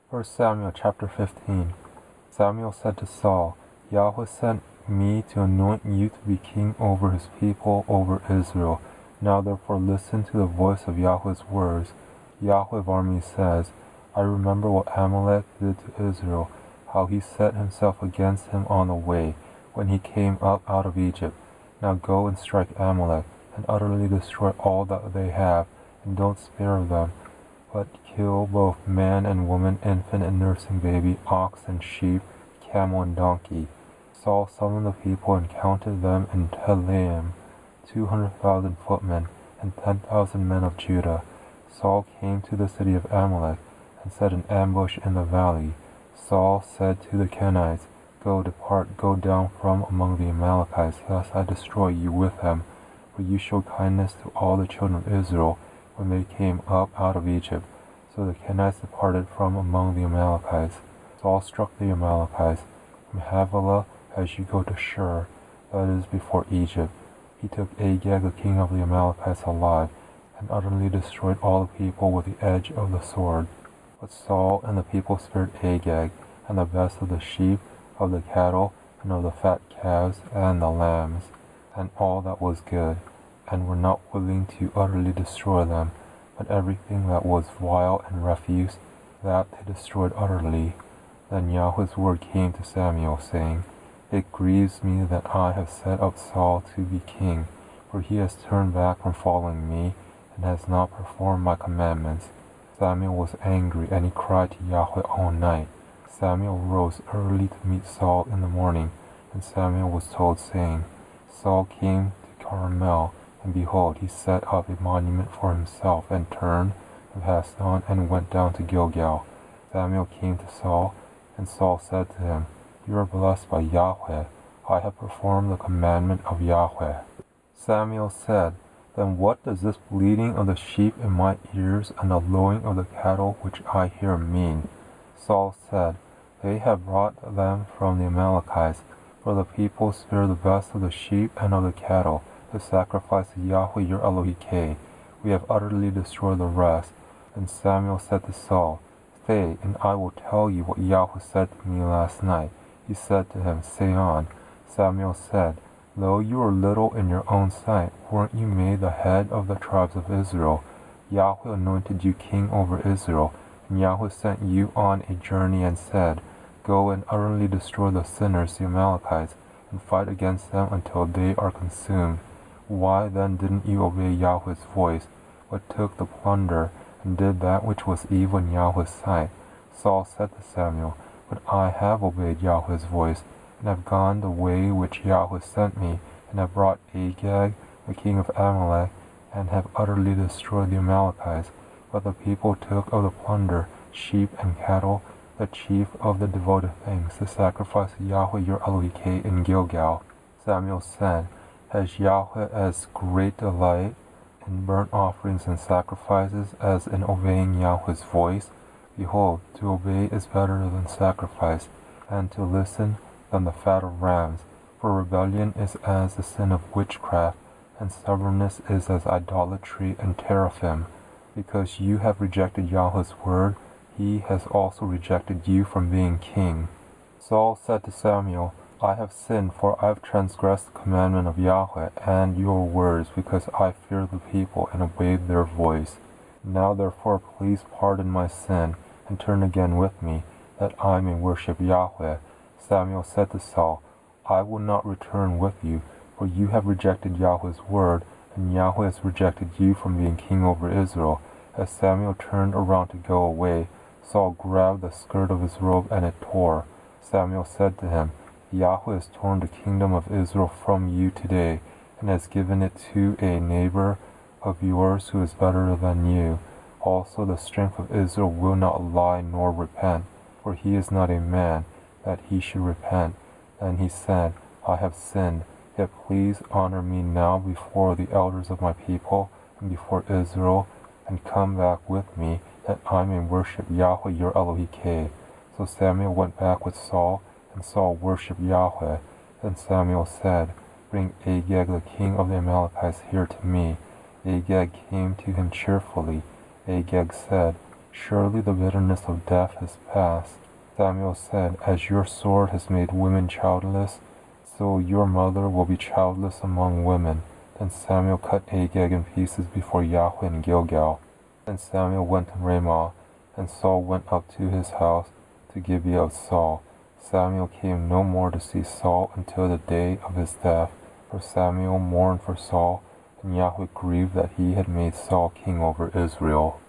1 Samuel chapter 15. Samuel said to Saul, Yahweh sent me to anoint you to be king over his people, over Israel. Now therefore listen to the voice of Yahweh's words. Yahweh of armies says, I remember what Amalek did to Israel, how he set himself against him on the way, when he came up out of Egypt. Now go and strike Amalek, and utterly destroy all that they have, and don't spare them, but kill both man and woman, infant and nursing baby, ox and sheep, camel and donkey. Saul summoned the people and counted them in Telaim, 200,000 footmen, and 10,000 men of Judah. Saul came to the city of Amalek, and set an ambush in the valley. Saul said to the Kenites, Go, depart, go down from among the Amalekites, lest I destroy you with them. For you showed kindness to all the children of Israel when they came up out of Egypt. So the Kenites departed from among the Amalekites. Saul struck the Amalekites from Havilah as you go to Shur, that is before Egypt. He took Agag the king of the Amalekites alive, and utterly destroyed all the people with the edge of the sword. But Saul and the people spared Agag, and the best of the sheep, of the cattle, and of the fat calves, and the lambs, and all that was good, and were not willing to utterly destroy them, but everything that was vile and refuse, that they destroyed utterly. Then Yahweh's word came to Samuel, saying, It grieves me that I have set up Saul to be king, for he has turned back from following me, and has not performed my commandments. Samuel was angry, and he cried to Yahweh all night. Samuel rose early to meet Saul in the morning, and Samuel was told, saying, Saul came to Carmel, and behold, he set up a monument for himself, and turned, and passed on, and went down to Gilgal. Samuel came to Saul, and Saul said to him, You are blessed by Yahweh. I have performed the commandment of Yahweh. Samuel said, Then what does this bleating of the sheep in my ears, and the lowing of the cattle which I hear mean? Saul said, They have brought them from the Amalekites, for the people spare the best of the sheep and of the cattle, to sacrifice to Yahweh your Elohim. We have utterly destroyed the rest. And Samuel said to Saul, Stay, and I will tell you what Yahweh said to me last night. He said to him, Say on. Samuel said, Though you are little in your own sight, weren't you made the head of the tribes of Israel? Yahweh anointed you king over Israel, and Yahweh sent you on a journey and said, Go and utterly destroy the sinners, the Amalekites, and fight against them until they are consumed. Why then didn't you obey Yahweh's voice, but took the plunder, and did that which was evil in Yahweh's sight? Saul said to Samuel, But I have obeyed Yahweh's voice, and have gone the way which Yahweh sent me, and have brought Agag, the king of Amalek, and have utterly destroyed the Amalekites. But the people took of the plunder sheep and cattle, the chief of the devoted things, to sacrifice to Yahweh your Elohim in Gilgal. Samuel said, Has Yahweh as great delight in burnt offerings and sacrifices as in obeying Yahweh's voice? Behold, to obey is better than sacrifice, and to listen than the fat of rams. For rebellion is as the sin of witchcraft, and stubbornness is as idolatry and teraphim. Because you have rejected Yahweh's word, he has also rejected you from being king. Saul said to Samuel, I have sinned, for I have transgressed the commandment of Yahweh and your words, because I feared the people and obeyed their voice. Now therefore please pardon my sin, and turn again with me, that I may worship Yahweh. Samuel said to Saul, I will not return with you, for you have rejected Yahweh's word, and Yahweh has rejected you from being king over Israel. As Samuel turned around to go away, Saul grabbed the skirt of his robe, and it tore. Samuel said to him, Yahweh has torn the kingdom of Israel from you today, and has given it to a neighbor of yours who is better than you. Also the strength of Israel will not lie nor repent, for he is not a man, that he should repent. Then he said, I have sinned, yet please honor me now before the elders of my people, and before Israel, and come back with me, that I may worship Yahweh your Elohim. So Samuel went back with Saul, and Saul worshipped Yahweh. Then Samuel said, Bring Agag the king of the Amalekites here to me. Agag came to him cheerfully. Agag said, Surely the bitterness of death is past. Samuel said, As your sword has made women childless, so your mother will be childless among women. Then Samuel cut Agag in pieces before Yahweh in Gilgal. Then Samuel went to Ramah, and Saul went up to his house to Gibeah of Saul. Samuel came no more to see Saul until the day of his death, for Samuel mourned for Saul, and Yahweh grieved that he had made Saul king over Israel.